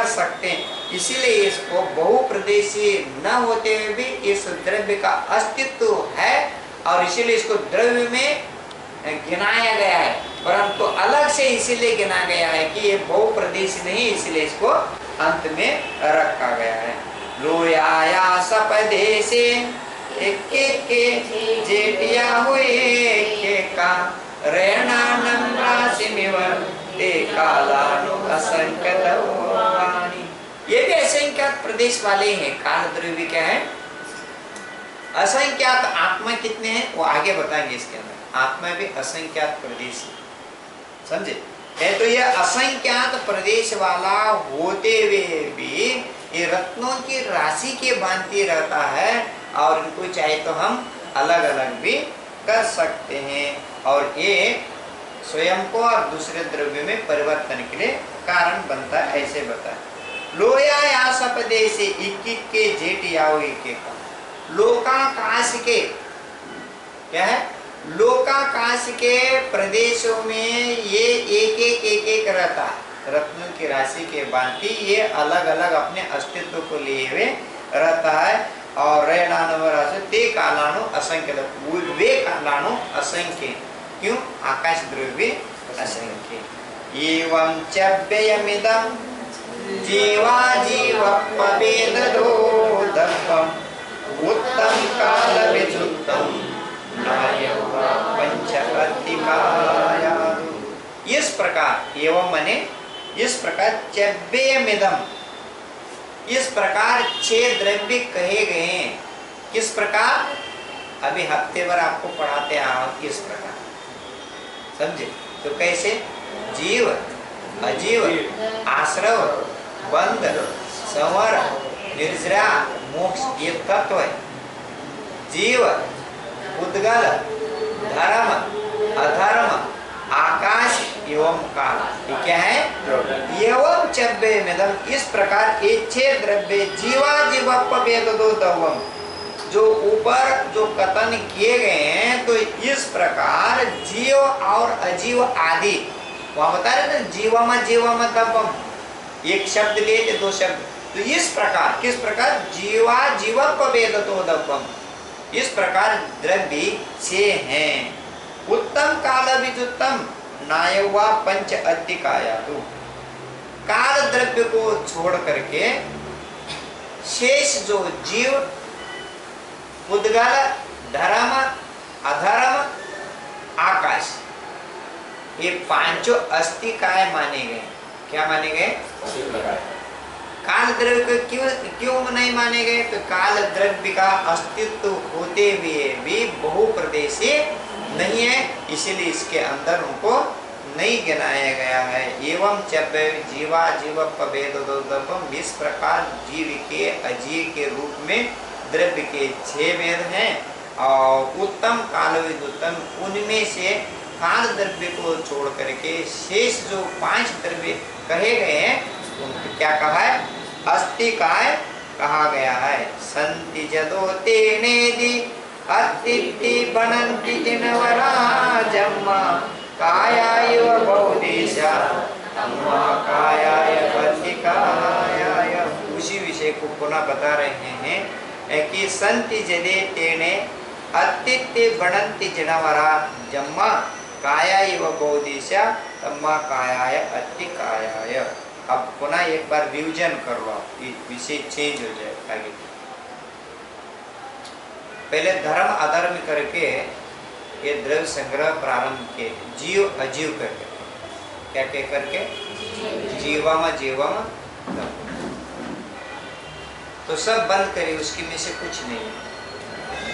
कर सकते हैं। इसीलिए इसको बहुप्रदेशी न होते हुए भी इस द्रव्य का अस्तित्व है और इसीलिए इसको द्रव्य में गिनाया गया है, परंतु अलग से इसीलिए गिना गया है कि ये बहुप्रदेशी नहीं, इसलिए इसको अंत में रखा गया है। लोयाया सपदेशे एक के जेटिया हुए के का रेणानम राशिमिवर ते कालानु असंख्यवाणी। ये भी असंख्यात प्रदेश वाले हैं। काल द्रव्य क्या है? असंख्यात। आत्मा कितने हैं वो आगे बताएंगे इसके अंदर। आत्मा भी असंख्यात प्रदेश है, समझे? है तो ये असंख्यात प्रदेश वाला होते हुए भी ये रत्नों की राशि के भांति रहता है और इनको चाहे तो हम अलग अलग भी कर सकते हैं और ये स्वयं को और दूसरे द्रव्य में परिवर्तन के लिए कारण बनता है, ऐसे बताए। लोया या सपदेशे इक्किक के जेठ याओ इक्के का। लोकाकाश के क्या है? लोकाकाश के प्रदेशों में ये एक रहता है। रत्नों की राशि के भांति ये अलग अलग अपने अस्तित्व को लिए हुए रहता है और ते कालानु असंख्य, वे कालानु असंख्य। क्यों? आकाश द्रव्य असंख्य। एवं चव्ययमिदं जीवा जीवपवेदो दर्पम उत्तम काल विचुत्तम नायवा पंचअतिकायादु। इस प्रकार एवं मने इस प्रकार चव्ययमिदं, इस प्रकार 6 द्रव्य कहे गए हैं। किस प्रकार? अभी हफ्ते भर आपको पढ़ाते आ रहा हूं किस प्रकार, समझे? तो कैसे? जीव, अजीव, आश्रव, बंध, संवर, निर्जरा, मोक्ष, ये तत्व है। जीव, उद्गल, धर्म, अधर्म, आकाश एवं काल, ये क्या है? एवं चव्ययमिदं, इस प्रकार ये 6 द्रव्य जीवा जीवपवेदो दवम, जो ऊपर जो कथन किए गए हैं, तो इस प्रकार जीव और अजीव आदि वहां बता रहे थे जीवम दवम, एक शब्द लिए थे 2 शब्द। तो इस प्रकार किस प्रकार? जीवा जीवपवेदो दवम, इस प्रकार द्रव्य 6 हैं। उत्तम काल विजुत्तम नायवा पंच अतिकायातु। काल द्रव्य को छोड़ करके शेष जो जीव, उद्गल, धर्म, अधर्म, आकाश, ये 5 अस्तिकाय माने गए। क्या माने गए? काल द्रव्य को क्यों नहीं माने गए? तो काल द्रव्य का अस्तित्व होते हुए भी बहुप्रदेशी नहीं है, इसीलिए इसके अंदर उनको नहीं गिनाया गया है। एवं जीवा जीवपवेदोदर्पम, इस प्रकार जीव के अजीव के रूप में द्रव्य के 6 भेद हैं और उत्तम काल विदुत्तम, उनमें से काल द्रव्य को छोड़ करके शेष जो 5 द्रव्य कहे गए हैं उनको क्या कहा है? अस्तिकाय कहा गया है। संति जदो तेनेदि अतिथि बनन्ति जिनवरा जम्मा कायाय बहुदेशा अम्मा कायाय पतिकायाय। उसी विषय को पुनः बता रहे हैं कि संति जदे तेने अतिथि बनन्ति जिनवरा जम्मा कायाय बहुदेशा अम्मा कायाय अतिकायाय। अब पुनः एक बार रिवीजन कर लो, विषय चेंज हो जाए आगे। पहले धर्म अधर्म करके ये द्रव्य संग्रह प्रारंभ किए, जीव अजीव करके। क्या क्या करके? जीवम जीवम, तो सब बंद करिए, उसकी में से कुछ नहीं है,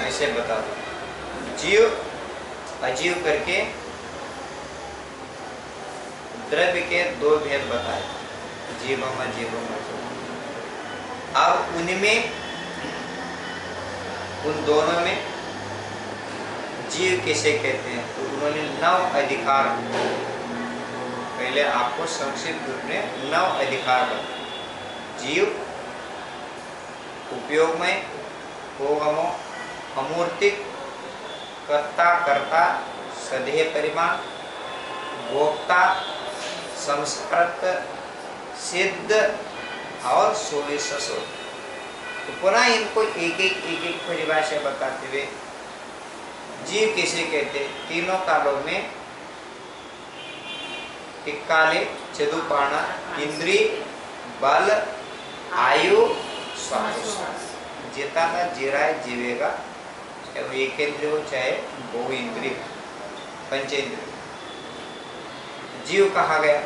ऐसे बता दो। जीव अजीव करके द्रव्य के 2 भेद बताए, जीवम अजीवम। अब उनमें, उन दोनों में जीव किसे कहते हैं? तो उन्होंने 9 अधिकार, पहले आपको संक्षिप्त रूप में 9 अधिकार बताए। जीव उपयोग में, होगमो, अमूर्तिक, कर्ता कर्ता, सदेह परिमाण, भोक्ता, संस्कृत, सिद्ध, और सोए ससो। तो पुनः इनको एक एक परिभाषा बताते हुए जीव किसे कहते? तीनों कालों में काले चतुपाण इंद्री बल आयु श्वास। जितना जीरा जीवेगा, चाहे वो एक इंद्रिय हो चाहे बहु इंद्रिय पंचेंद्रिय, जीव कहा गया।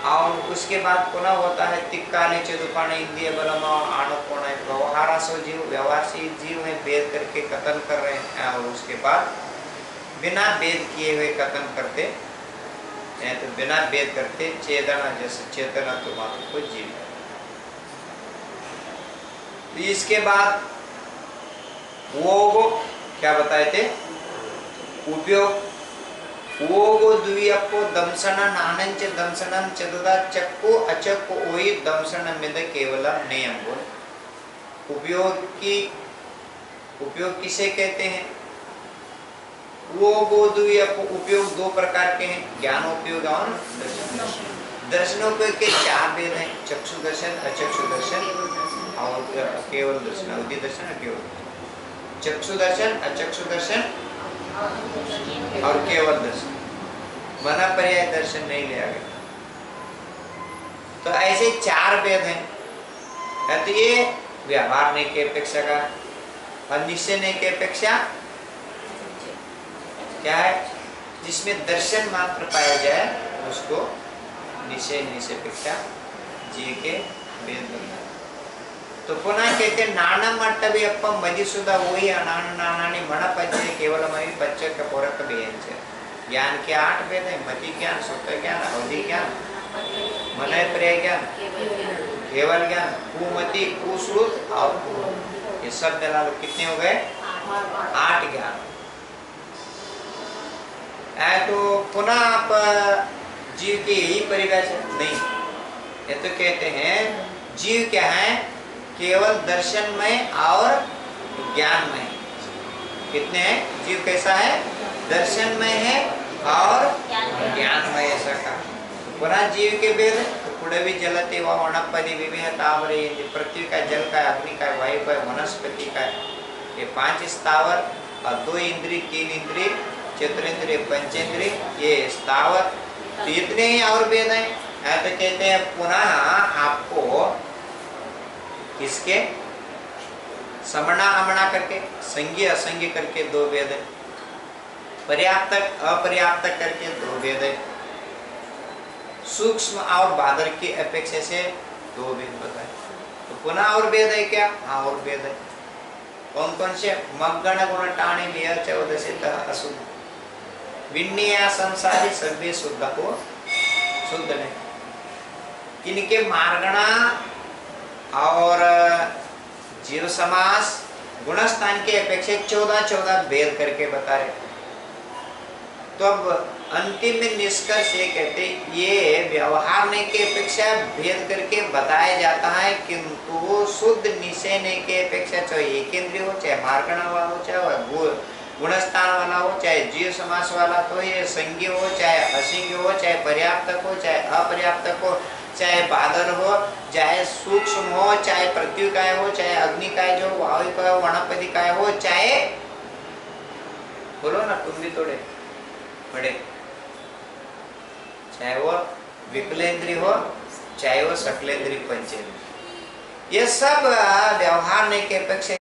और उसके बाद पुनः होता है तिक्काले चतुपाण इंद्रिय बलम आणुकोण व्यवहार सो जीव, व्यवहार से जीव है, भेद करके कथन कर रहे हैं। और उसके बाद बिना भेद किए हुए कथन करते हैं, तो बिना भेद करते चेतना, जैसे चेतना तो मात्र को जीव। तो इसके बाद वो क्या बताए थे? उपयोग ओगो द्वियपो दंसन नानंच दंसनम चतुदा चक्को अचक्को ओई दंसन मिद केवलम नेयम बोल। उपयोग किसे कहते हैं? वो गो द्वियपो उपयोग दो प्रकार के हैं, ज्ञानोपयोग और दर्शनोपयोग के चार भेद हैं, चक्षु दर्शन, अचक्षु दर्शन और केवल दर्शन, अवधि दर्शन, केवल चक्षु दर्शन, अचक्षु दर्शन और केवल दर्शन। मना पर्याय दर्शन नहीं लिया गया। तो ऐसे चार भेद हैं। तो ये व्यवहार नहीं के अपेक्षा का और निश्चय नहीं के अपेक्षा क्या है? जिसमें दर्शन मात्र पाया जाए उसको निश्चय अपेक्षा जी के भेद बनता है। तो पुनः कहते नाना मट्टवे अप्पम मदिसुदा वही अनान नानानी मण पंचे केवलमयि पंच कपोरक बेंच। ज्ञान के 8 भेद हैं, मति ज्ञान, स्वतः ज्ञान, अवधि ज्ञान, मनय पर्याय ज्ञान, केवल ज्ञान, कुमति, कुश्रुत और ये सब मिला लो कितने हो गए? 8 ज्ञान। तो पुनः आप जीव की यही परिभाषा नहीं, ये तो कहते हैं जीव क्या है? केवल दर्शनमय और ज्ञानमय। कितने हैं? जीव कैसा है? दर्शनमय है और ज्ञानमय, ऐसा का। पुनः जीव के भेद तो पुड़वी जलते व वनस्पति विभिन्न तावर, पृथ्वी का, जल का, अग्नि का, वायु का, वनस्पति का, ये 5 स्थावर और 2 इंद्रिय, 3 इंद्रिय, चतुरेंद्रिय, पंचेंद्रिय, ये स्थावर। तो इतने ही और भेद हैं। तो कहते हैं पुनः आपको इसके समणा अमणा करके, संज्ञ असंज्ञ करके 2 भेद है, पर्याप्त अपर्याप्त करके 2 भेद है, सूक्ष्म और बादर की अपेक्षा से 2 भेद बताए। तो पुनः और भेद है क्या? हाँ और भेद है। कौन कौन से? मग्गण गुण टाणी लिया 14 अशुद्ध, विन्या संसारी सर्वे शुद्ध को शुद्ध नहीं। इनके मार्गणा और जीव समास गुणस्थान के अपेक्षा 14 भेद करके बता रहे। तो अब अंतिम निष्कर्ष ये कहते ये व्यवहार ने के अपेक्षा भेद करके बताया जाता है, किंतु शुद्ध निश्चय ने के अपेक्षा चाहे एक इंद्रिय हो, चाहे मार्गणा वाला हो, चाहे गुणस्थान वाला हो, चाहे जीव समास वाला, तो ये संज्ञ हो चाहे असंज्ञ हो, चाहे पर्याप्तक हो चाहे अपर्याप्तक हो, चाहे बादल हो, चाहे सूक्ष्म हो, चाहे पृथ्वी काय हो, चाहे अग्नि काय जो वायु का हो, वनस्पति काय हो, चाहे बोलो ना तुम भी थोड़े बड़े, चाहे वो विकलेंद्रिय हो, चाहे वो सकलेंद्रिय पंचेंद्रिय, ये सब व्यवहार नहीं के अपेक्षा